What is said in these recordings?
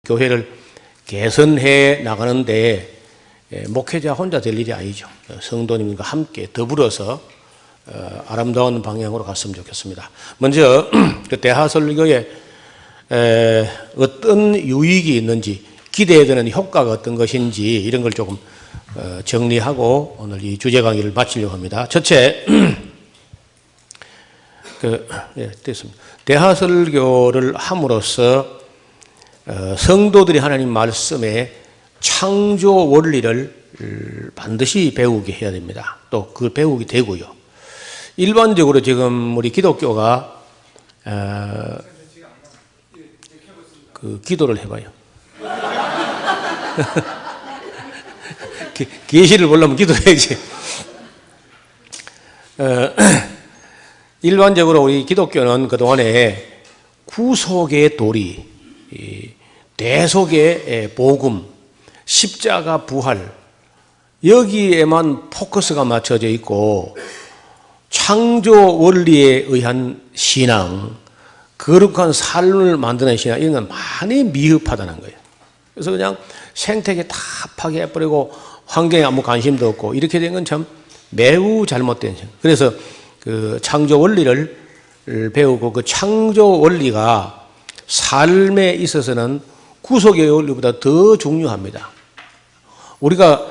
교회를 개선해 나가는데 목회자 혼자 될 일이 아니죠. 성도님과 함께 더불어서 아름다운 방향으로 갔으면 좋겠습니다. 먼저 그 대하설교에 어떤 유익이 있는지, 기대해 되는 효과가 어떤 것인지 이런 걸 조금 정리하고 오늘 이 주제 강의를 마치려고 합니다. 첫째, 됐습니다. 대하설교를 함으로써 성도들이 하나님 말씀에 창조 원리를 반드시 배우게 해야 됩니다. 또 그 배우게 되고요. 일반적으로 지금 우리 기독교가 그 기도를 해봐요. 계시를 보려면 기도해야지. 일반적으로 우리 기독교는 그동안에 구속의 도리, 대속의 복음, 십자가 부활, 여기에만 포커스가 맞춰져 있고 창조 원리에 의한 신앙, 거룩한 삶을 만드는 신앙, 이런 건 많이 미흡하다는 거예요. 그래서 그냥 생태계 다 파괴해버리고 환경에 아무 관심도 없고 이렇게 된 건 참 매우 잘못된 신. 그래서 그 창조 원리를 배우고 그 창조 원리가 삶에 있어서는 구속의 원리보다 더 중요합니다. 우리가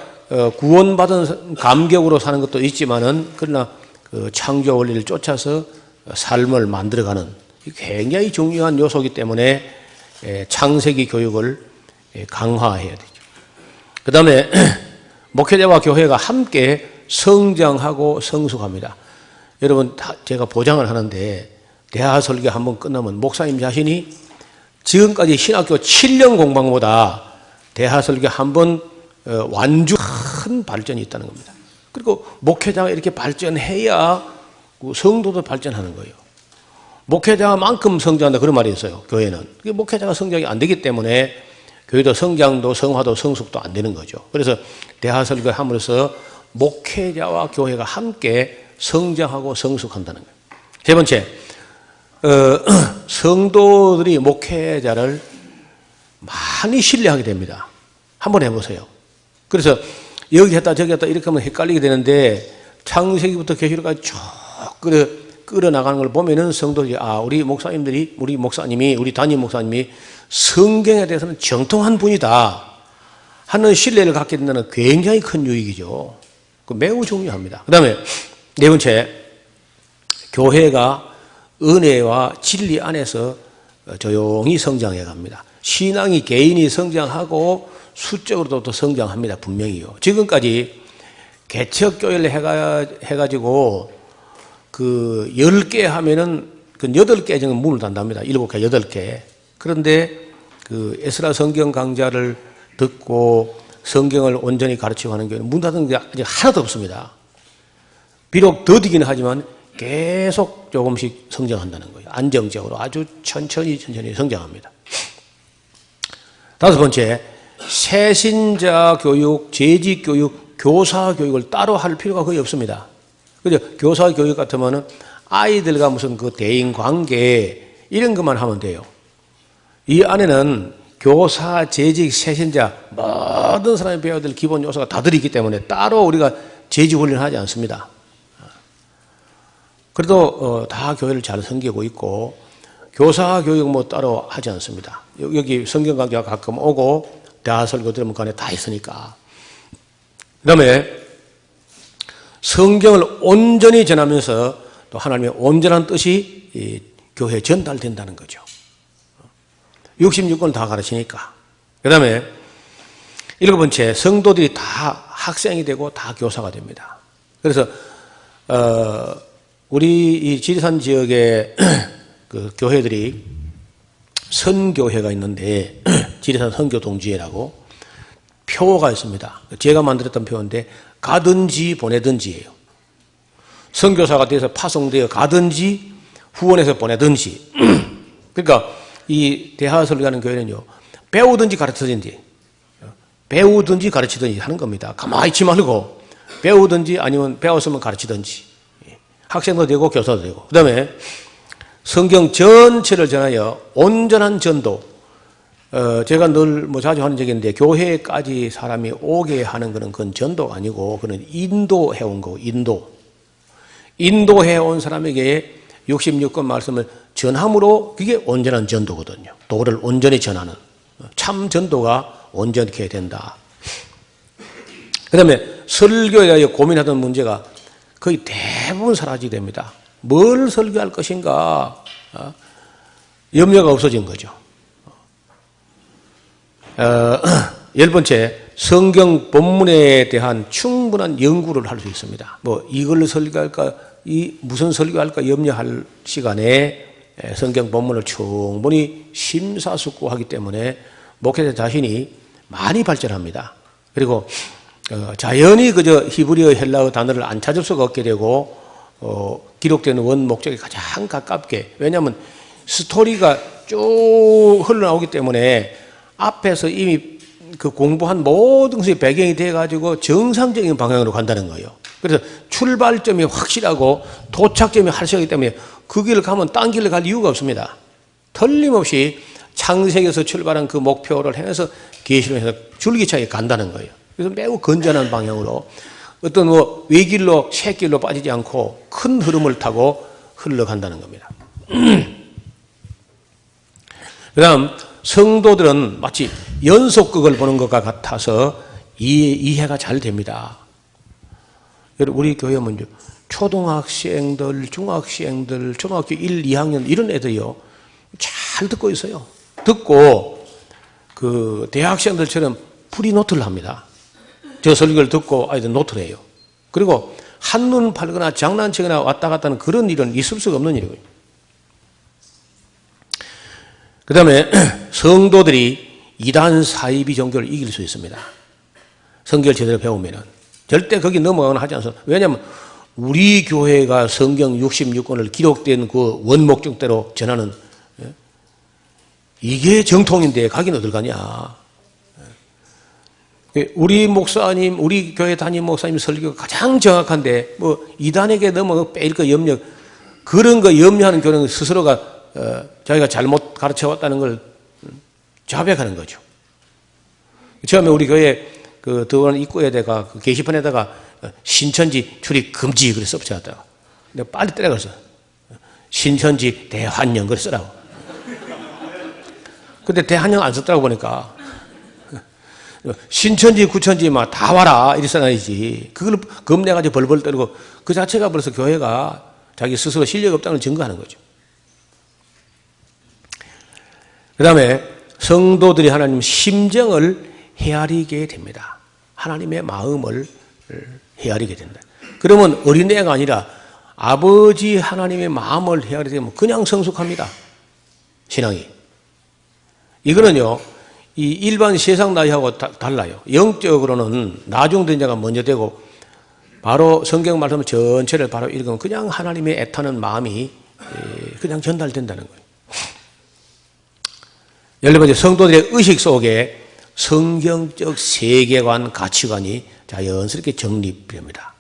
구원받은 감격으로 사는 것도 있지만은 그러나 그 창조 원리를 쫓아서 삶을 만들어가는 굉장히 중요한 요소이기 때문에 창세기 교육을 강화해야 되죠. 그 다음에 목회자와 교회가 함께 성장하고 성숙합니다. 여러분, 제가 보장을 하는데 대하설교 한번 끝나면 목사님 자신이 지금까지 신학교 7년 공방보다 대하설교 한번 완주 큰 발전이 있다는 겁니다. 그리고 목회자가 이렇게 발전해야 성도도 발전하는 거예요. 목회자만큼 성장한다 그런 말이 있어요. 교회는. 목회자가 성장이 안 되기 때문에 교회도 성장도 성화도 성숙도 안 되는 거죠. 그래서 대하설교를 함으로써 목회자와 교회가 함께 성장하고 성숙한다는 거예요. 세 번째, 성도들이 목회자를 많이 신뢰하게 됩니다. 한번 해보세요. 그래서 여기 했다 저기 했다 이렇게 하면 헷갈리게 되는데 창세기부터 계시록까지 쭉 끌어나가는 걸 보면은 성도들이 우리 목사님이 우리 담임 목사님이 성경에 대해서는 정통한 분이다 하는 신뢰를 갖게 된다는 굉장히 큰 유익이죠. 매우 중요합니다. 그 다음에 네 번째, 교회가 은혜와 진리 안에서 조용히 성장해 갑니다. 신앙이 개인이 성장하고 수적으로도 성장합니다. 분명히요. 지금까지 개척교회를 해가지고 그 10개 하면은 그 8개 정도 문을 닫답니다. 7개, 8개. 그런데 그 에스라 성경 강좌를 듣고 성경을 온전히 가르치고 하는 교회는 문 닫은 게 아직 하나도 없습니다. 비록 더디기는 하지만 계속 조금씩 성장한다는 거예요. 안정적으로 아주 천천히 성장합니다. 다섯 번째, 새신자 교육, 재직 교육, 교사 교육을 따로 할 필요가 거의 없습니다. 그죠? 교사 교육 같으면은 아이들과 무슨 그 대인 관계 이런 것만 하면 돼요. 이 안에는 교사, 재직, 새신자 모든 사람이 배워야 될 기본 요소가 다 들어있기 때문에 따로 우리가 재직 훈련을 하지 않습니다. 그래도 다 교회를 잘 섬기고 있고 교사 교육 뭐 따로 하지 않습니다. 여기 성경 강좌가 가끔 오고 대하설교 들으면 그 안에 다 있으니까. 그 다음에 성경을 온전히 전하면서 또 하나님의 온전한 뜻이 이 교회에 전달된다는 거죠. 66권을 다 가르치니까. 그 다음에 일곱 번째, 성도들이 다 학생이 되고 다 교사가 됩니다. 그래서 우리 이 지리산 지역에 그 교회들이 선교회가 있는데 지리산 선교동지회라고 표어가 있습니다. 제가 만들었던 표어인데 가든지 보내든지예요. 선교사가 돼서 파송되어 가든지 후원해서 보내든지. 그러니까 이 대하설교하는 교회는요, 배우든지 가르치든지 하는 겁니다. 가만히 있지 말고 배우든지 아니면 배웠으면 가르치든지 학생도 되고 교사도 되고. 그 다음에 성경 전체를 전하여 온전한 전도, 제가 늘 뭐 자주 하는 얘기인데, 교회까지 사람이 오게 하는 거는 그건 전도가 아니고, 그는 인도해 온 거고, 인도해 온 사람에게 66권 말씀을 전함으로 그게 온전한 전도거든요. 도를 온전히 전하는. 참 전도가 온전케 된다. 그 다음에 설교에 고민하던 문제가 거의 대부분 사라지게 됩니다. 뭘 설교할 것인가? 염려가 없어진 거죠. 10번째, 성경 본문에 대한 충분한 연구를 할 수 있습니다. 뭐 이걸 설교할까, 무슨 설교할까 염려할 시간에 성경 본문을 충분히 심사숙고하기 때문에 목회자 자신이 많이 발전합니다. 그리고 자연히 그저 히브리어 헬라어 단어를 안 찾을 수가 없게 되고, 기록되는 원 목적에 가장 가깝게, 왜냐하면 스토리가 쭉 흘러나오기 때문에 앞에서 이미 그 공부한 모든 것이 배경이 돼가지고 정상적인 방향으로 간다는 거예요. 그래서 출발점이 확실하고 도착점이 확실하기 때문에 그 길을 가면 딴 길을 갈 이유가 없습니다. 틀림없이 창세기에서 출발한 그 목표를 향해서 계시로 해서 줄기차게 간다는 거예요. 그래서 매우 건전한 방향으로 어떤 뭐 외길로 새길로 빠지지 않고 큰 흐름을 타고 흘러간다는 겁니다. 그 다음, 성도들은 마치 연속극을 보는 것과 같아서 이해가 잘 됩니다. 여러분, 우리 교회 먼저 초등학생들, 중학생들, 초등학교 1, 2학년 이런 애들이요, 잘 듣고 있어요. 듣고 그 대학생들처럼 프리노트를 합니다. 저 설교를 듣고 아이들 노트를 해요. 그리고 한눈 팔거나 장난치거나 왔다 갔다 하는 그런 일은 있을 수가 없는 일이고요. 그 다음에 성도들이 이단 사이비 종교를 이길 수 있습니다. 성경을 제대로 배우면은. 절대 거기 넘어가거나 하지 않습니다. 왜냐하면 우리 교회가 성경 66권을 기록된 그 원목적대로 전하는, 이게 정통인데 가긴 어딜 가냐. 우리 목사님, 우리 교회 담임 목사님 설교가 가장 정확한데, 뭐 이단에게 넘어가 빼일 거 염려, 그런 거 염려하는 교회는 스스로가 자기가 잘못 가르쳐왔다는 걸 자백하는 거죠. 처음에 우리 교회 그 더원 입구에다가 그 게시판에다가 신천지 출입 금지 그래서 붙여놨다가 내가 빨리 때려갔어. 신천지 대환영 그래 쓰라고. 근데 대환영 안 썼다고 보니까 신천지 구천지 막 다 와라 이리 써놔야지. 그걸 겁내가지고 벌벌 떨고 그 자체가 벌써 교회가 자기 스스로 실력이 없다는 걸 증거하는 거죠. 그 다음에 성도들이 하나님 심정을 헤아리게 됩니다. 하나님의 마음을 헤아리게 된다. 그러면 어린애가 아니라 아버지 하나님의 마음을 헤아리게 되면 그냥 성숙합니다. 신앙이. 이거는요, 이 일반 세상 나이하고 달라요. 영적으로는 나중된 자가 먼저 되고 바로 성경 말씀 전체를 바로 읽으면 그냥 하나님의 애타는 마음이 그냥 전달된다는 거예요. 11번째, 성도들의 의식 속에 성경적 세계관, 가치관이 자연스럽게 정립됩니다.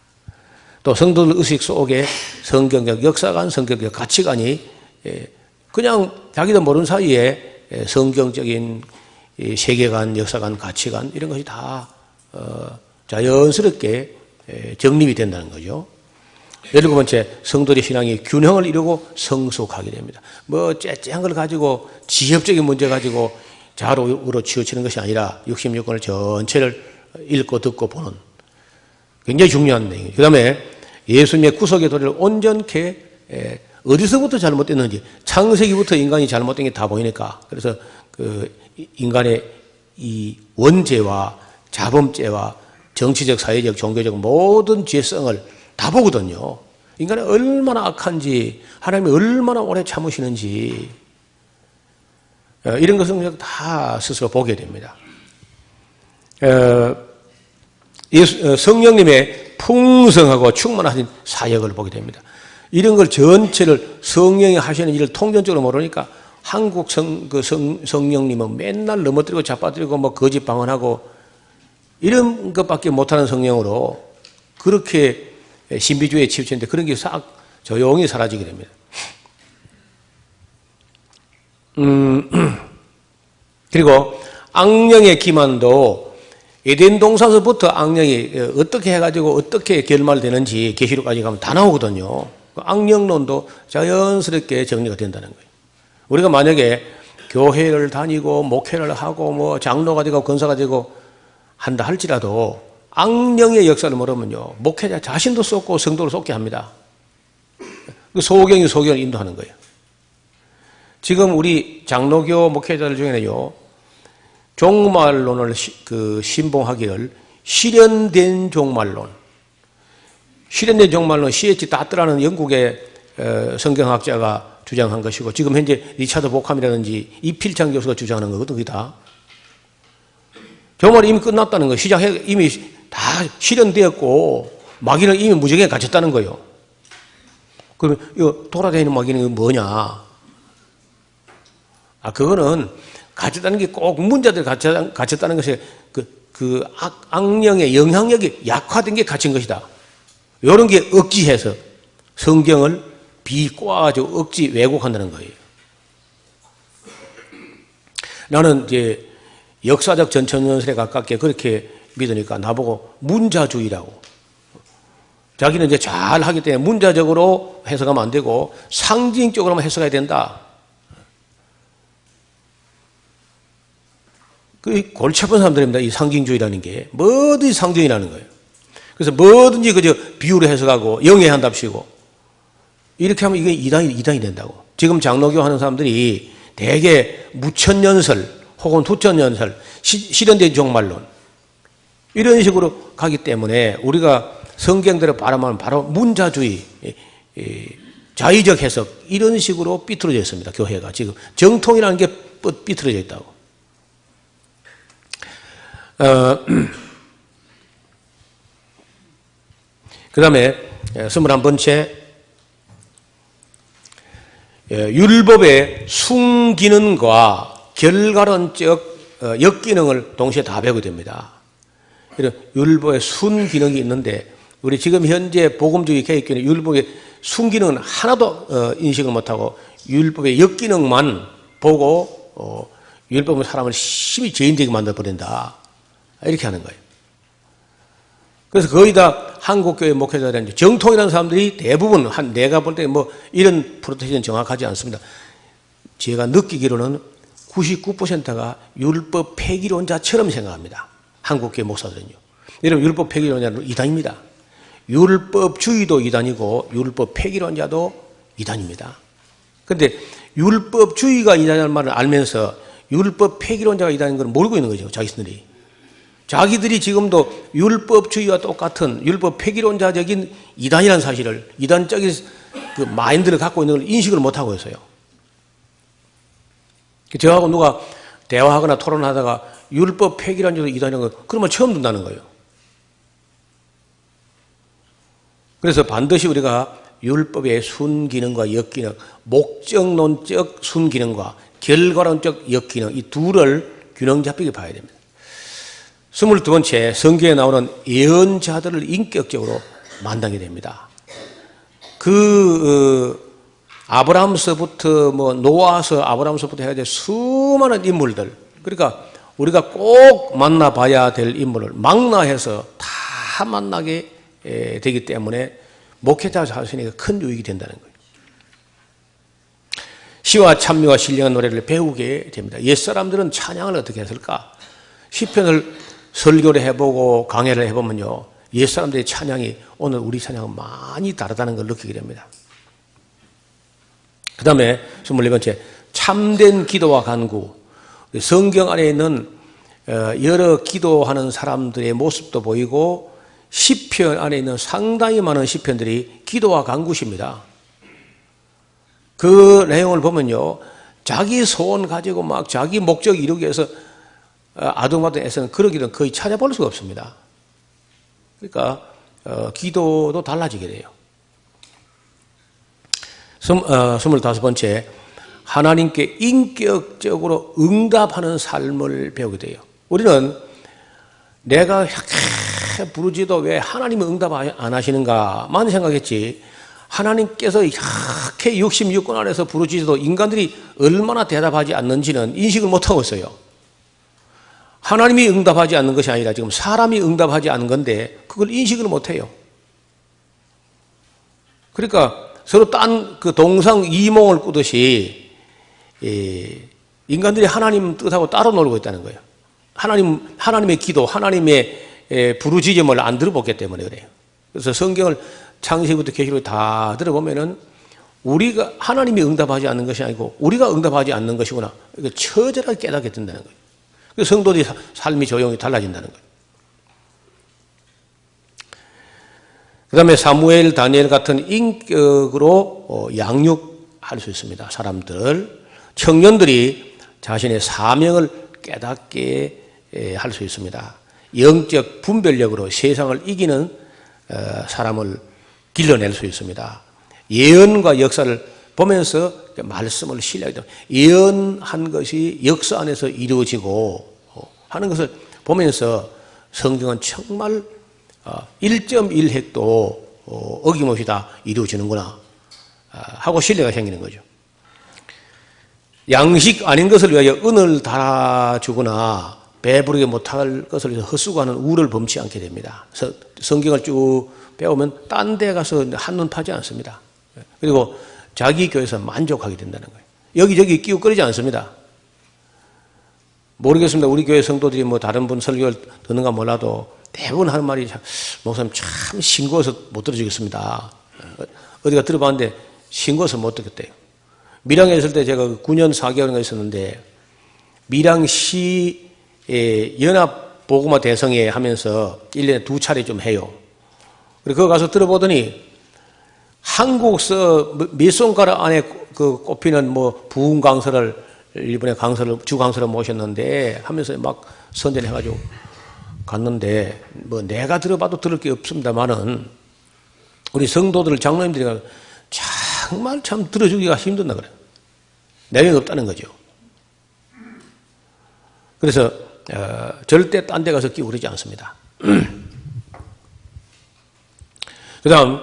또 성도들 의식 속에 성경적 역사관, 성경적 가치관이 그냥 자기도 모르는 사이에 성경적인 세계관, 역사관, 가치관 이런 것이 다 자연스럽게 정립이 된다는 거죠. 17번째, 성도의 신앙이 균형을 이루고 성숙하게 됩니다. 뭐 째째한 걸 가지고 지엽적인 문제 가지고 좌우로 치우치는 것이 아니라 66권을 전체를 읽고 듣고 보는 굉장히 중요한 내용이에요. 그 다음에 예수님의 구속의 도리를 온전케 어디서부터 잘못됐는지 창세기부터 인간이 잘못된 게 다 보이니까 그래서 그 인간의 이 원죄와 자범죄와 정치적, 사회적, 종교적 모든 죄성을 다 보거든요. 인간이 얼마나 악한지, 하나님이 얼마나 오래 참으시는지, 이런 것을 다 스스로 보게 됩니다. 성령님의 풍성하고 충만하신 사역을 보게 됩니다. 이런 걸 전체를 성령이 하시는 일을 통전적으로 모르니까 한국 성령님은 맨날 넘어뜨리고 잡아뜨리고 뭐 거짓 방언하고 이런 것밖에 못하는 성령으로 그렇게 신비주의에 치우쳤는데 그런 게 싹 조용히 사라지게 됩니다. 그리고 악령의 기만도 에덴 동산서부터 악령이 어떻게 해가지고 어떻게 결말되는지 계시록까지 가면 다 나오거든요. 악령론도 자연스럽게 정리가 된다는 거예요. 우리가 만약에 교회를 다니고 목회를 하고 뭐 장로가 되고 권사가 되고 한다 할지라도 악령의 역사를 모르면요, 목회자 자신도 쏟고 성도를 쏟게 합니다. 소경이 소경을 인도하는 거예요. 지금 우리 장로교 목회자들 중에는요, 종말론을 신봉하기를 실현된 종말론, 실현된 종말론 CH 다트라는 영국의 성경학자가 주장한 것이고, 지금 현재 리차드 보캄이라든지 이필창 교수가 주장하는 거거든, 그게 다. 종말이 이미 끝났다는 거예요. 이미 다 실현되었고, 마귀는 이미 무적에 갇혔다는 거예요. 그럼 이거 돌아다니는 마귀는 뭐냐? 그거는 갇혔다는 게 꼭 문자들 갇혔다는 것이 악령의 영향력이 약화된 게 갇힌 것이다. 이런 게 억지해서 성경을 비꼬아가지고 억지 왜곡한다는 거예요. 나는 이제 역사적 전천연설에 가깝게 그렇게 믿으니까 나보고 문자주의라고. 자기는 이제 잘 하기 때문에 문자적으로 해석하면 안 되고 상징적으로만 해석해야 된다. 그 골치 아픈 사람들입니다. 이 상징주의라는 게. 뭐든지 상징이라는 거예요. 그래서 뭐든지 그저 비유로 해석하고 영해한답시고. 이렇게 하면 이게 이단이 된다고. 지금 장로교 하는 사람들이 대개 무천연설 혹은 투천연설, 실현된 종말론 이런 식으로 가기 때문에 우리가 성경대로 바라보면 바로 문자주의, 자의적 해석 이런 식으로 삐뚤어져 있습니다. 교회가 지금 정통이라는 게 삐뚤어져 있다고. 그 다음에 21번째 율법의 순기능과 결과론적 역기능을 동시에 다 배우게 됩니다. 이런 율법의 순기능이 있는데 우리 지금 현재 복음주의 개혁교회는 율법의 순기능은 하나도 인식을 못하고 율법의 역기능만 보고 율법은 사람을 심히 죄인되게 만들어버린다. 이렇게 하는 거예요. 그래서 거의 다 한국교회 목회자들은 정통이라는 사람들이 대부분 내가 볼 때 뭐 이런 프로테이션은 정확하지 않습니다. 제가 느끼기로는 99%가 율법 폐기론자처럼 생각합니다. 한국교회 목사들은요. 여러분 율법 폐기론자는 이단입니다. 율법주의도 이단이고 율법 폐기론자도 이단입니다. 그런데 율법주의가 이단이라는 말을 알면서 율법 폐기론자가 이단인 걸 모르고 있는 거죠. 자기들이 지금도 율법주의와 똑같은 율법 폐기론자적인 이단이라는 사실을, 이단적인 그 마인드를 갖고 있는 걸 인식을 못하고 있어요. 저하고 누가 대화하거나 토론하다가 율법 폐기론자도 이단이라는 거, 그러면 처음 듣는다는 거예요. 그래서 반드시 우리가 율법의 순기능과 역기능, 목적론적 순기능과 결과론적 역기능, 이 둘을 균형 잡히게 봐야 됩니다. 22번째, 성경에 나오는 예언자들을 인격적으로 만나게 됩니다. 아브라함서부터 노아서 아브라함서부터 해가지고 수많은 인물들, 그러니까 우리가 꼭 만나봐야 될 인물을 망라해서 다 만나게 되기 때문에 목회자 자신에게 큰 유익이 된다는 거예요. 시와 찬미와 신령한 노래를 배우게 됩니다. 옛사람들은 찬양을 어떻게 했을까? 시편을 설교를 해보고 강해를 해보면요, 옛사람들의 찬양이 오늘 우리 찬양은 많이 다르다는 걸 느끼게 됩니다. 그 다음에 24번째, 참된 기도와 간구. 성경 안에 있는 여러 기도하는 사람들의 모습도 보이고 시편 안에 있는 상당히 많은 시편들이 기도와 간구십니다. 그 내용을 보면요, 자기 소원 가지고 막 자기 목적 이루기 위해서 아둥바둥 애쓰는 그러기는 거의 찾아볼 수가 없습니다. 그러니까 기도도 달라지게 돼요. 25번째, 하나님께 인격적으로 응답하는 삶을 배우게 돼요. 우리는 내가 부르지도 왜 하나님은 응답 안 하시는가만 생각했지, 하나님께서 이렇게 66권 안에서 부르짖어도 인간들이 얼마나 대답하지 않는지는 인식을 못하고 있어요. 하나님이 응답하지 않는 것이 아니라 지금 사람이 응답하지 않는 건데 그걸 인식을 못해요. 그러니까 서로 딴 그 동상 이몽을 꾸듯이 인간들이 하나님 뜻하고 따로 놀고 있다는 거예요. 하나님의 기도, 하나님의 부르짖음을 안 들어보기 때문에 그래요. 그래서 성경을 창세기부터 계시록을 다 들어보면은 우리가 하나님이 응답하지 않는 것이 아니고 우리가 응답하지 않는 것이구나. 이거 처절하게 깨닫게 된다는 거예요. 그래서 성도들이 삶이 조용히 달라진다는 거예요. 그 다음에 사무엘, 다니엘 같은 인격으로 양육할 수 있습니다. 사람들, 청년들이 자신의 사명을 깨닫게 할 수 있습니다. 영적 분별력으로 세상을 이기는 사람을 길러낼 수 있습니다. 예언과 역사를 보면서 말씀을 신뢰하게 됩니다. 예언한 것이 역사 안에서 이루어지고 하는 것을 보면서 성경은 정말 1.1획도 어김없이 다 이루어지는구나 하고 신뢰가 생기는 거죠. 양식 아닌 것을 위하여 은을 달아주거나 배부르게 못할 것을 위해서 헛수고하는 우를 범치 않게 됩니다. 성경을 쭉 배우면 딴 데 가서 한눈 파지 않습니다. 그리고 자기 교회에서 만족하게 된다는 거예요. 여기저기 끼우거리지 않습니다. 모르겠습니다. 우리 교회 성도들이 뭐 다른 분 설교를 듣는가 몰라도 대부분 하는 말이 목사님 참 싱거워서 못 들어주겠습니다. 어디가 들어봤는데 싱거워서 못 듣겠대요. 밀양에 있을 때 제가 9년 4개월인가 있었는데 밀양시 연합보고마 대성회 하면서 1년에 2차례 좀 해요. 그리고 그거 가서 들어보더니 한국서 몇 손가락 안에 그 꼽히는 뭐 부흥 강사를 일본의 주 강사를 모셨는데 하면서 막 선전해 가지고 갔는데 뭐 내가 들어봐도 들을 게 없습니다만은 우리 성도들 장로님들이 정말 참 들어주기가 힘든다 그래요. 내용이 없다는 거죠. 그래서 절대 딴 데 가서 끼고 그러지 않습니다. 그 다음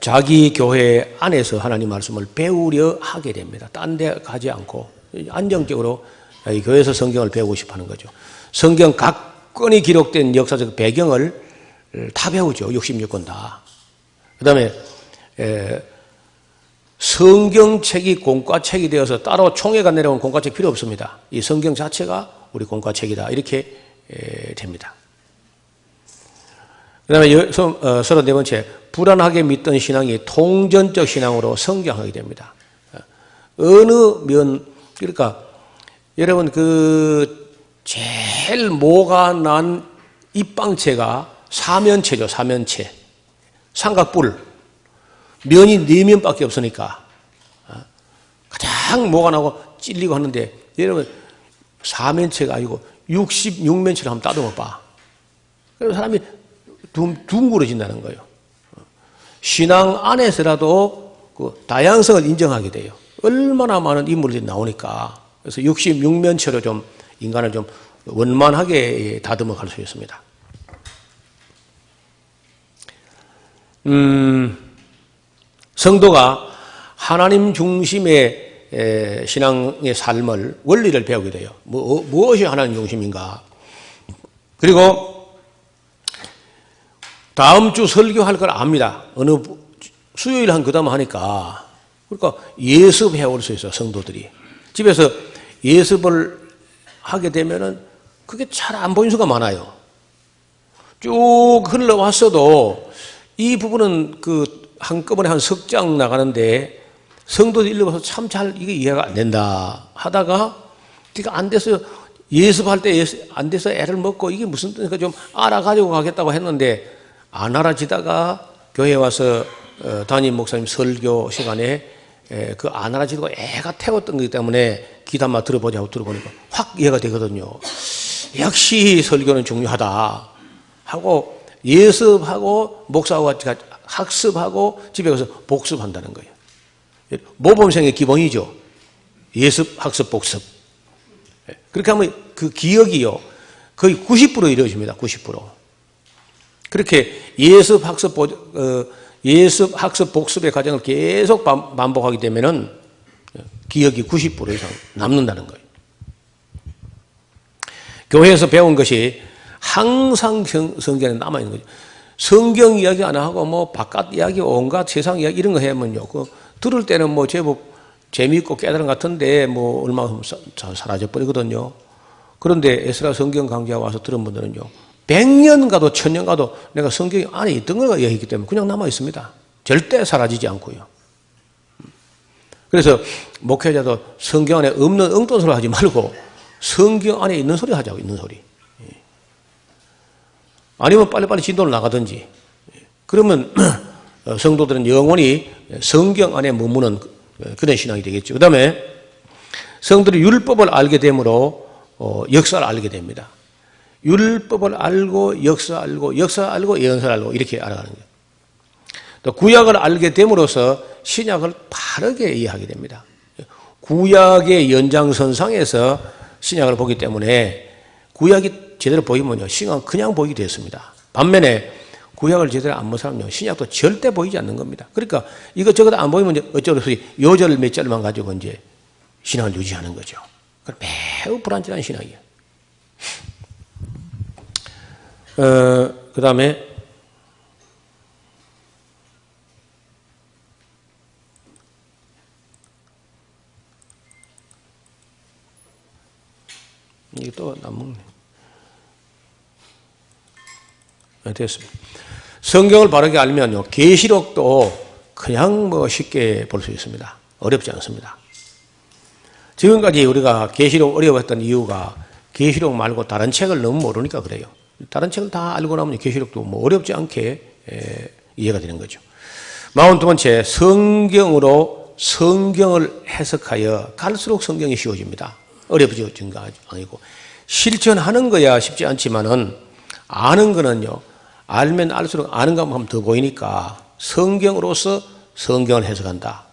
자기 교회 안에서 하나님 말씀을 배우려 하게 됩니다. 딴 데 가지 않고 안정적으로 이 교회에서 성경을 배우고 싶어 하는 거죠. 성경 각 건이 기록된 역사적 배경을 다 배우죠. 66권 다. 그 다음에 성경책이 공과책이 되어서 따로 총회가 내려온 공과책 필요 없습니다. 이 성경 자체가 우리 공과책이다. 이렇게 됩니다. 그 다음에 34번째, 불안하게 믿던 신앙이 통전적 신앙으로 성장하게 됩니다. 어느 면, 그러니까 여러분 제일 모가 난 입방체가 사면체죠. 사면체. 삼각뿔. 면이 4면밖에 없으니까 가장 모가 나고 찔리고 하는데 여러분 사면체가 아니고 66면체를 한번 따듬어 봐. 그래서 사람이 둥그러진다는 거예요. 신앙 안에서라도 그 다양성을 인정하게 돼요. 얼마나 많은 인물들이 나오니까. 그래서 66면체로 좀 인간을 좀 원만하게 다듬어 갈 수 있습니다. 성도가 하나님 중심의 신앙의 삶을, 원리를 배우게 돼요. 무엇이 하나님 중심인가. 그리고 다음 주 설교할 걸 압니다. 어느 수요일 한 그 다음 하니까. 그러니까 예습해 올 수 있어요. 성도들이. 집에서 예습을 하게 되면은 그게 잘 안 보이는 수가 많아요. 쭉 흘러왔어도 이 부분은 한꺼번에 한 석 장 나가는데 성도들 읽어서 참 잘 이게 이해가 안 된다 하다가 그러니까 안 돼서 예습할 때 안 돼서 애를 먹고 이게 무슨 뜻인가 좀 알아가지고 가겠다고 했는데 안 알아지다가 교회에 와서 담임 목사님 설교 시간에 그 안 알아지고 애가 태웠던 거기 때문에 귀담아 들어보자 하고 들어보니까 확 이해가 되거든요. 역시 설교는 중요하다 하고 예습하고 목사와 같이 학습하고 집에 가서 복습한다는 거예요. 모범생의 기본이죠. 예습, 학습, 복습. 그렇게 하면 그 기억이요 거의 90% 이루어집니다. 90%. 그렇게 예습, 학습, 복습의 과정을 계속 반복하게 되면은 기억이 90% 이상 남는다는 거예요. 교회에서 배운 것이 항상 성경에 남아있는 거죠. 성경 이야기 안 하고 뭐 바깥 이야기, 온갖 세상 이야기 이런 거 하면요. 들을 때는 뭐 제법 재미있고 깨달음 같은데 뭐 얼마 사라져 버리거든요. 그런데 에스라 성경 강좌 와서 들은 분들은요. 100년 가도 1000년 가도 내가 성경 안에 있던 걸 얘기했기 때문에 그냥 남아 있습니다. 절대 사라지지 않고요. 그래서 목회자도 성경 안에 없는 엉뚱한 소리 하지 말고 성경 안에 있는 소리 하자고, 있는 소리. 아니면 빨리빨리 진도를 나가든지. 그러면 성도들은 영원히 성경 안에 머무는 그런 신앙이 되겠죠. 그 다음에 성도들이 율법을 알게 되므로 역사를 알게 됩니다. 율법을 알고 역사 알고 예언서를 알고 이렇게 알아가는 거예요. 또 구약을 알게 됨으로써 신약을 바르게 이해하게 됩니다. 구약의 연장선상에서 신약을 보기 때문에 구약이 제대로 보이면요 신약은 그냥 보이게 됐습니다. 반면에 구약을 제대로 안 본 사람은요 신약도 절대 보이지 않는 겁니다. 그러니까 이것저것 안 보이면 어쩔 수 없이 요절 몇 절만 가지고 이제 신앙을 유지하는 거죠. 매우 불안정한 신앙이에요. 그 다음에 이게 또 안 먹네. 네, 됐습니다. 성경을 바르게 알면요 계시록도 그냥 뭐 쉽게 볼 수 있습니다. 어렵지 않습니다. 지금까지 우리가 계시록 어려웠던 이유가 계시록 말고 다른 책을 너무 모르니까 그래요. 다른 책을 다 알고 나면 계시록도 뭐 어렵지 않게 이해가 되는 거죠. 42번째, 성경으로 성경을 해석하여 갈수록 성경이 쉬워집니다. 어려워진 거 아니고 실천하는 거야 쉽지 않지만은 아는 거는요 알면 알수록 아는 거 하면 더 보이니까 성경으로서 성경을 해석한다.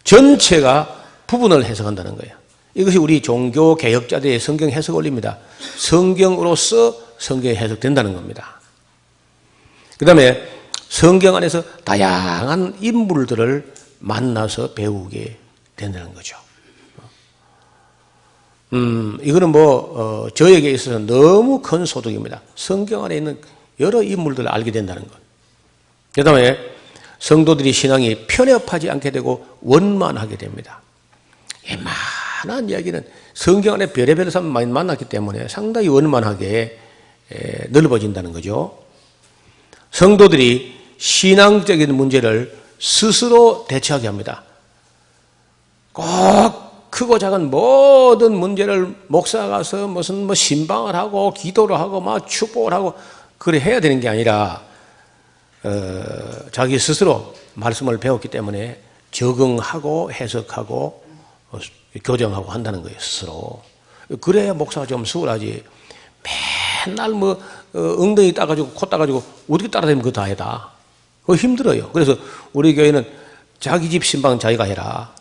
전체가 부분을 해석한다는 거예요. 이것이 우리 종교 개혁자들의 성경 해석 원리입니다. 성경으로서 성경이 해석된다는 겁니다. 그 다음에 성경 안에서 다양한 인물들을 만나서 배우게 된다는 거죠. 이거는 저에게 있어서 너무 큰 소득입니다. 성경 안에 있는 여러 인물들을 알게 된다는 것. 그 다음에 성도들이 신앙이 편협하지 않게 되고 원만하게 됩니다. 많은 이야기는 성경 안에 별의별 사람 많이 만났기 때문에 상당히 원만하게 넓어진다는 거죠. 성도들이 신앙적인 문제를 스스로 대처하게 합니다. 꼭 크고 작은 모든 문제를 목사가 가서 무슨 신방을 하고 기도를 하고 막 축복을 하고 그래 해야 되는 게 아니라 자기 스스로 말씀을 배웠기 때문에 적응하고 해석하고 교정하고 한다는 거예요, 스스로. 그래야 목사가 좀 수월하지. 맨날 엉덩이 따가지고 코 따가지고 어떻게 따라다니면 그거 다 해다. 그거 힘들어요. 그래서 우리 교회는 자기 집 신방 자기가 해라.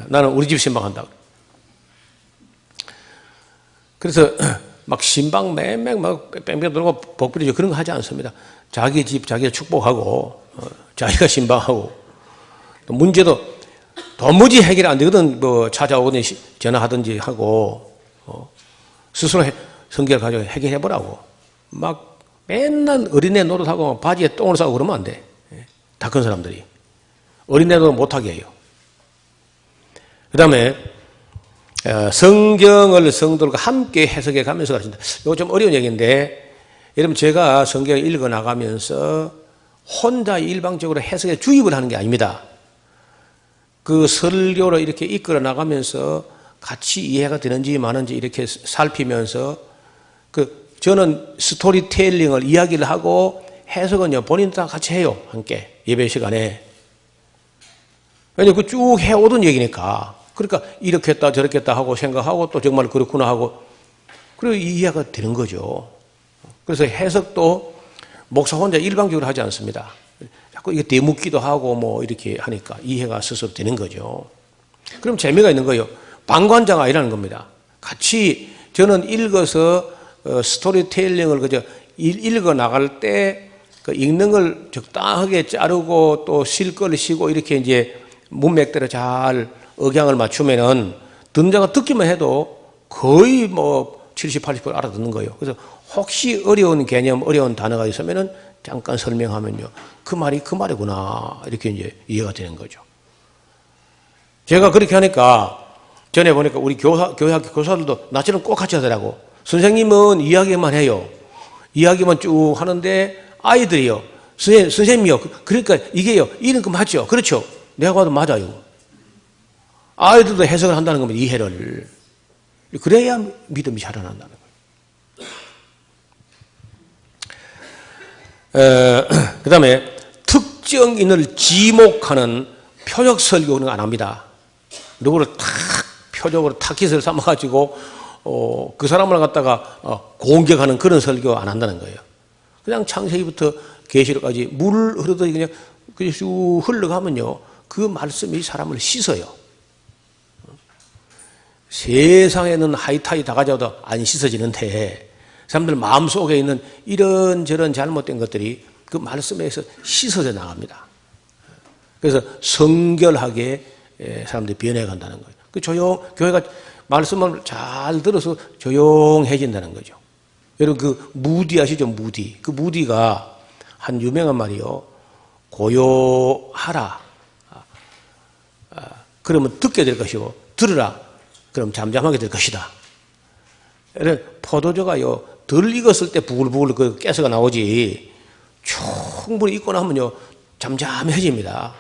나는 우리 집 신방한다. 그래서 막 신방 맹맹 막 뺑뺑 돌고 복 빌리죠. 그런 거 하지 않습니다. 자기 집 자기가 축복하고 자기가 신방하고 또 문제도 도무지 해결이 안 되거든. 찾아오거든 전화하든지 하고 스스로 성경을 가지고 해결해 보라고. 막 맨날 어린애 노릇하고 바지에 똥을 싸고 그러면 안 돼. 다 큰 사람들이 어린애도 못하게 해요. 그 다음에 성경을 성도들과 함께 해석해 가면서 가르친다. 이거 좀 어려운 얘기인데 여러분 제가 성경을 읽어 나가면서 혼자 일방적으로 해석에 주입을 하는 게 아닙니다. 그 설교를 이렇게 이끌어 나가면서 같이 이해가 되는지 마는지 이렇게 살피면서 저는 스토리텔링을 이야기를 하고 해석은요 본인 다 같이 해요. 함께 예배 시간에. 왜냐면 쭉 해오던 얘기니까. 그러니까 이렇게 했다 저렇게 했다 하고 생각하고 또 정말 그렇구나 하고 그리고 이해가 되는 거죠. 그래서 해석도 목사 혼자 일방적으로 하지 않습니다. 자꾸 이게 대묻기도 하고 이렇게 하니까 이해가 스스로 되는 거죠. 그럼 재미가 있는 거예요. 방관자가 아니라는 겁니다. 같이 저는 읽어서 스토리텔링을 그저 읽어 나갈 때 그 읽는 걸 적당하게 자르고 또 쉴 걸 쉬고 이렇게 이제 문맥대로 잘 억양을 맞추면은 듣는 자가 듣기만 해도 거의 뭐 70, 80% 알아듣는 거예요. 그래서 혹시 어려운 개념, 어려운 단어가 있으면은 잠깐 설명하면요. 그 말이 그 말이구나. 이렇게 이제 이해가 되는 거죠. 제가 그렇게 하니까 전에 보니까 우리 교회학교 교사들도 나처럼 꼭 같이 하더라고. 선생님은 이야기만 해요. 이야기만 쭉 하는데 아이들이요. 선생님이요. 그러니까 이게요. 이런 거 맞죠? 그렇죠? 내가 봐도 맞아요. 아이들도 해석을 한다는 겁니다. 이해를. 그래야 믿음이 자라난다는 거예요. 그 다음에 특정인을 지목하는 표적 설교는 안 합니다. 누구를 탁 표적으로 타깃을 삼아가지고 그 사람을 갖다가 공격하는 그런 설교 안 한다는 거예요. 그냥 창세기부터 계시록까지 물 흐르듯이 그냥 쭉 흘러가면요. 그 말씀이 사람을 씻어요. 세상에는 하이타이 다 가져도 안 씻어지는데 사람들 마음속에 있는 이런저런 잘못된 것들이 그 말씀에서 씻어져 나갑니다. 그래서 성결하게 사람들이 변해간다는 거예요. 그 교회가 말씀을 잘 들어서 조용해진다는 거죠. 여러분 그 무디 아시죠? 무디. 그 무디가 한 유명한 말이요. 고요하라. 그러면 듣게 될 것이고 들으라. 그럼 잠잠하게 될 것이다. 포도주가요. 덜 익었을 때 부글부글 그 가스가 나오지. 충분히 익고 나면요. 잠잠해집니다.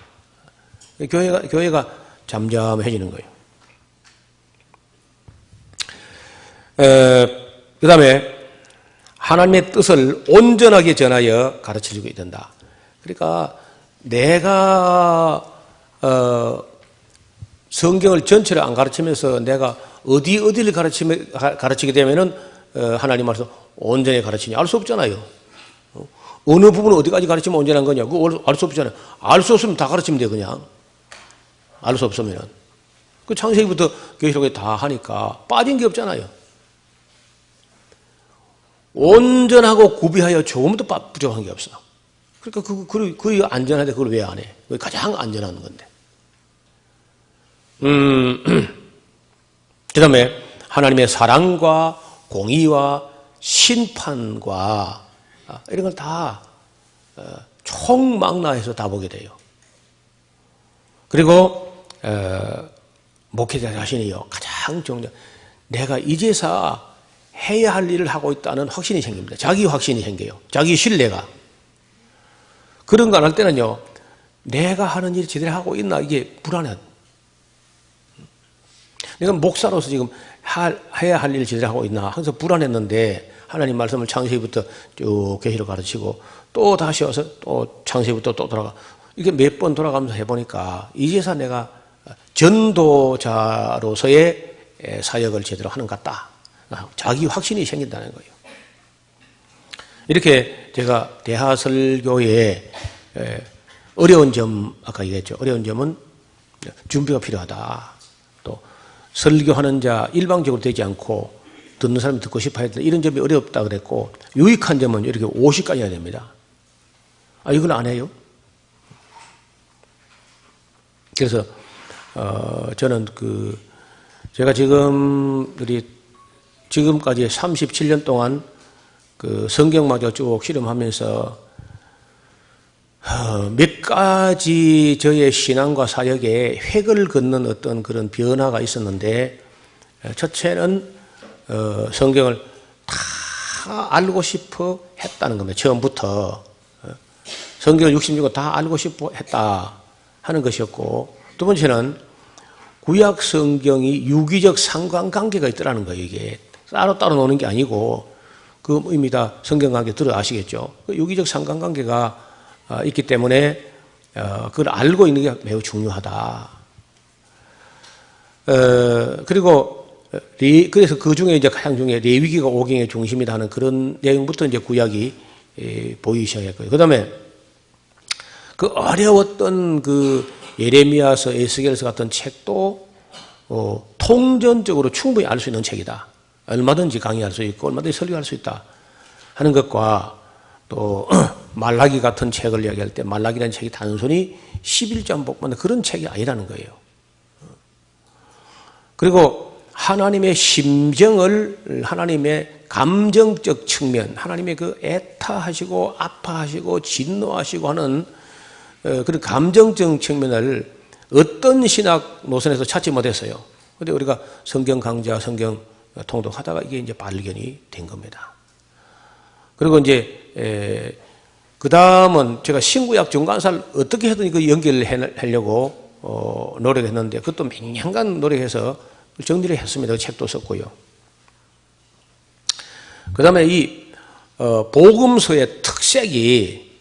교회가 잠잠해지는 거예요. 그 다음에 하나님의 뜻을 온전하게 전하여 가르쳐주고 있단다. 그러니까 내가 성경을 전체를 안 가르치면서 내가 어디를 가르치게 되면은 하나님 말씀 온전히 가르치냐 알 수 없잖아요. 어느 부분을 어디까지 가르치면 온전한 거냐 그거 알 수 없잖아요. 알 수 없으면 다 가르치면 돼 그냥. 알 수 없으면은 그 창세기부터 계시록에 다 하니까 빠진 게 없잖아요. 온전하고 구비하여 조금도 부족한 게 없어. 그러니까 그게 안전한데 그걸 왜 안 해? 그게 가장 안전한 건데. 그 다음에 하나님의 사랑과 공의와 심판과 이런 걸 다 총망라해서 다 보게 돼요. 그리고 목회자 자신이요. 가장 중요한 내가 이제서 해야 할 일을 하고 있다는 확신이 생깁니다. 자기 확신이 생겨요. 자기 신뢰가. 그런 거 안 할 때는요. 내가 하는 일 제대로 하고 있나 이게 불안해. 내가 목사로서 지금 해야 할 일을 제대로 하고 있나 항상 불안했는데 하나님 말씀을 창세기부터 쭉 계시록 가르치고 또 다시 와서 또 창세기부터 또 돌아가 이게 몇 번 돌아가면서 해보니까 이제서 내가 전도자로서의 사역을 제대로 하는 것 같다. 자기 확신이 생긴다는 거예요. 이렇게 제가 대하설교의 어려운 점 아까 얘기했죠. 어려운 점은 준비가 필요하다. 또 설교하는 자 일방적으로 되지 않고 듣는 사람이 듣고 싶어 했다. 이런 점이 어렵다 그랬고 유익한 점은 이렇게 50까지 해야 됩니다. 이걸 안 해요? 그래서 저는 제가 지금까지 37년 동안 그 성경마저 쭉 실험하면서 몇 가지 저의 신앙과 사역에 획을 긋는 어떤 그런 변화가 있었는데 첫째는 성경을 다 알고 싶어 했다는 겁니다. 처음부터 성경을 66권 다 알고 싶어 했다 하는 것이었고 두 번째는 구약 성경이 유기적 상관관계가 있더라는 거예요. 이게 따로 노는 게 아니고 그 의미 다 성경 관계 들어 아시겠죠. 유기적 상관관계가 있기 때문에 그걸 알고 있는 게 매우 중요하다. 그리고 그래서 그 중에 이제 가장 중요해 레위기가 오경의 중심이다 하는 그런 내용부터 이제 구약이 보이기 시작했고요. 그 다음에 그 어려웠던 그 예레미야서, 에스겔서 같은 책도 통전적으로 충분히 알 수 있는 책이다. 얼마든지 강의할 수 있고 얼마든지 설교할 수 있다 하는 것과 또 말라기 같은 책을 이야기할 때 말라기라는 책이 단순히 11장 복만 그런 책이 아니라는 거예요. 그리고 하나님의 심정을, 하나님의 감정적 측면, 하나님의 그 애타하시고 아파하시고 진노하시고 하는 그런 감정적 측면을 어떤 신학 노선에서 찾지 못했어요. 그런데 우리가 성경 강좌, 성경 통독하다가 이게 이제 발견이 된 겁니다. 그리고 이제 그 다음은 제가 신구약 정관사를 어떻게 해든 그 연결을 하려고 노력했는데 그것도 몇 년간 노력해서 정리를 했습니다. 그 책도 썼고요. 그 다음에 이 복음서의 특색이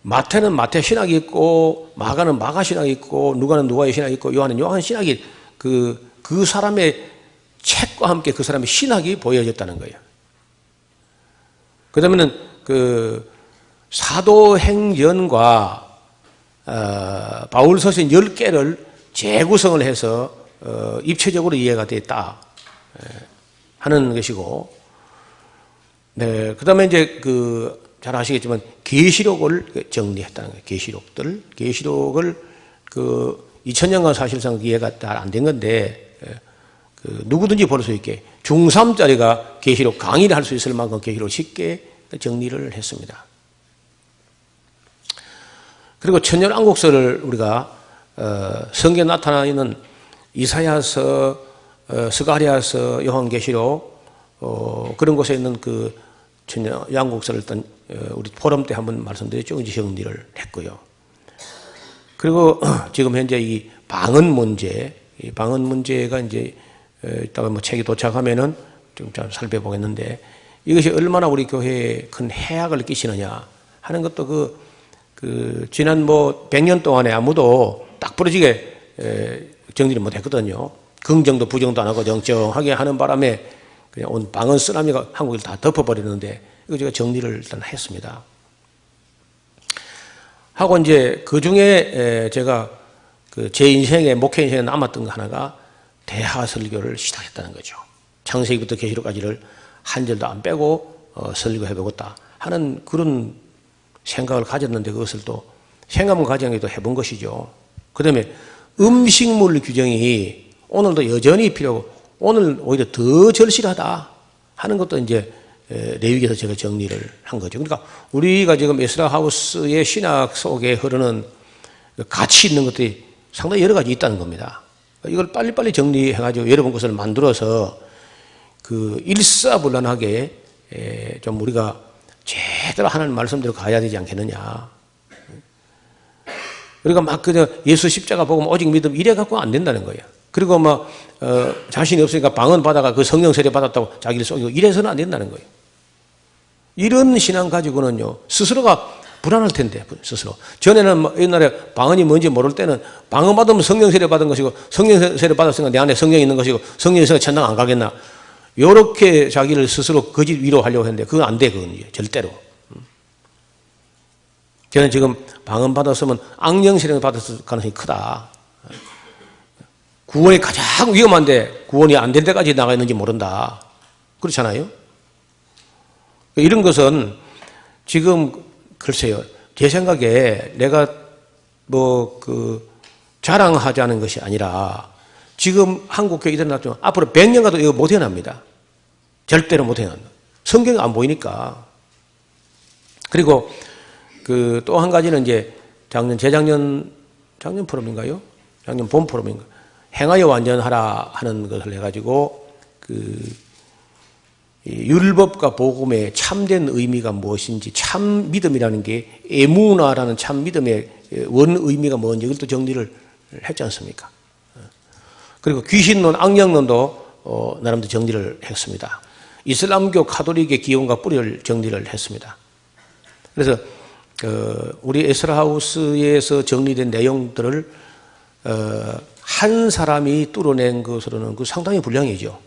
마태는 마태 신학이 있고 마가는 마가 신학이 있고 누가는 누가의 신학이 있고 요한은 요한 신학이 그 사람의 책과 함께 그 사람의 신학이 보여졌다는 거예요. 그 다음에는 그 사도행전과 바울서신 10개를 재구성을 해서 입체적으로 이해가 됐다 하는 것이고, 네, 그 다음에 이제 잘 아시겠지만 계시록을 정리했다는 거예요. 계시록을 2000년간 사실상 이해가 잘 안 된 건데 누구든지 볼 수 있게 중3짜리가 계시록 강의를 할 수 있을 만큼 계시록을 쉽게 정리를 했습니다. 그리고 천년왕국서를 우리가 성경에 나타나 있는 이사야서, 스가랴서, 요한계시록 그런 곳에 있는 그 천년왕국서를 일단 우리 포럼 때 한번 말씀드렸죠. 이제 정리를 했고요. 그리고 지금 현재 이 방언 문제가 이제 이따가 뭐 책이 도착하면은 좀 살펴보겠는데 이것이 얼마나 우리 교회에 큰 해악을 끼치느냐 하는 것도 지난 뭐 100년 동안에 아무도 딱 부러지게 정리를 못 했거든요. 긍정도 부정도 안 하고 정정하게 하는 바람에 그냥 온 방언 쓰나미가 한국을 다 덮어버리는데 이거 제가 정리를 일단 했습니다. 하고 이제 그 중에 제가 제 인생에 목회 인생에 남았던 거 하나가 대하 설교를 시작했다는 거죠. 창세기부터 계시록까지를 한 절도 안 빼고 설교해보겠다 하는 그런 생각을 가졌는데 그것을 또 생각만 가정에도 해본 것이죠. 그 다음에 음식물 규정이 오늘도 여전히 필요하고 오늘 오히려 더 절실하다 하는 것도 이제 레위기에서 제가 정리를 한 거죠. 그러니까 우리가 지금 에스라 하우스의 신학 속에 흐르는 가치 있는 것들이 상당히 여러 가지 있다는 겁니다. 이걸 빨리빨리 정리해가지고 여러분 것을 만들어서 일사불란하게 좀 우리가 제대로 하는 말씀대로 가야 되지 않겠느냐. 우리가 막 예수 십자가 보고 오직 믿음 이래 갖고 안 된다는 거예요. 그리고 막 자신이 없으니까 방언 받아가 그 성령 세례 받았다고 자기를 속이고 이래서는 안 된다는 거예요. 이런 신앙 가지고는요 스스로가 불안할 텐데 스스로. 전에는 옛날에 방언이 뭔지 모를 때는 방언 받으면 성령 세례 받은 것이고 성령 세례 받았으니까 내 안에 성령이 있는 것이고 성령이 있으니까 천당 안 가겠나. 요렇게 자기를 스스로 거짓 위로하려고 했는데 그건 안 돼. 그건 이제 절대로. 저는 지금 방언 받았으면 악령 세례를 받았을 가능성이 크다. 구원이 가장 위험한데 구원이 안 될 때까지 나가 있는지 모른다. 그렇잖아요. 이런 것은 지금 글쎄요. 제 생각에 내가 자랑하자는 것이 아니라 지금 한국교회 일어났지만 앞으로 100년 가도 이거 못 해납니다. 절대로 못 해납니다. 성경이 안 보이니까. 그리고 또 한 가지는 이제 재작년 포럼인가요? 작년 본 포럼인가? 행하여 완전하라 하는 것을 해가지고 율법과 복음의 참된 의미가 무엇인지 참 믿음이라는 게 에무나라는 참 믿음의 원 의미가 뭔지 이걸 또 정리를 했지 않습니까? 그리고 귀신론, 악령론도 나름대로 정리를 했습니다. 이슬람교 카톨릭의 기원과 뿌리를 정리를 했습니다. 그래서 우리 에스라하우스에서 정리된 내용들을 한 사람이 뚫어낸 것으로는 상당히 분량이죠.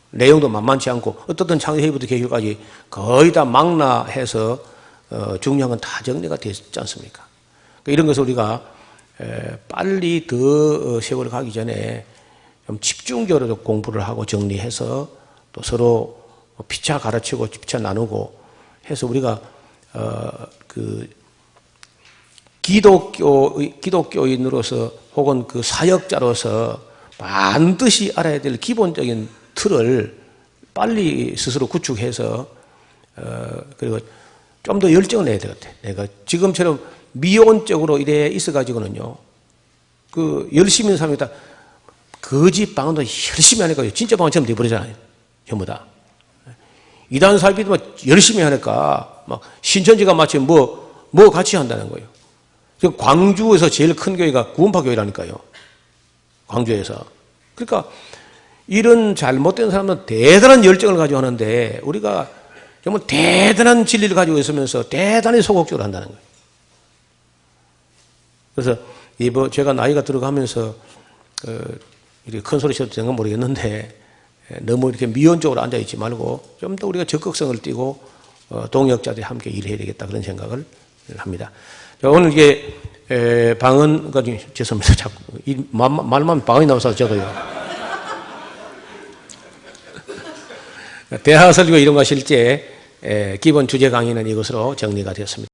내용도 만만치 않고 어떻든 창세기부터 계시록까지 거의 다 망라해서 중요한 건 다 정리가 됐지 않습니까? 이런 것을 우리가 빨리 더 세월을 가기 전에 좀 집중적으로 공부를 하고 정리해서 또 서로 피차 가르치고 피차 나누고 해서 우리가 기독교인으로서 혹은 사역자로서 반드시 알아야 될 기본적인 틀을 빨리 스스로 구축해서 그리고 좀 더 열정을 내야 될 것 같아요. 내가 지금처럼 미온적으로 이래 있어가지고는요, 그 열심히 있는 사람이 다 거짓 방언도 열심히 하니까 진짜 방언처럼 돼버리잖아요. 전부 다. 이단 살피도 열심히 하니까 막 신천지가 마치 뭐 같이 한다는 거예요. 광주에서 제일 큰 교회가 구원파 교회라니까요. 광주에서. 그러니까 이런 잘못된 사람은 대단한 열정을 가지고 하는데 우리가 정말 대단한 진리를 가지고 있으면서 대단히 소극적으로 한다는 거예요. 그래서 제가 나이가 들어가면서 이렇게 큰 소리 쳐도 되는 건 모르겠는데 너무 이렇게 미온적으로 앉아있지 말고 좀 더 우리가 적극성을 띠고 동역자들이 함께 일해야 되겠다 그런 생각을 합니다. 오늘 이게 방언, 죄송합니다. 자꾸 말만 방언이 나와서 저도요. 대화설교 이론과 실제 기본 주제 강의는 이것으로 정리가 되었습니다.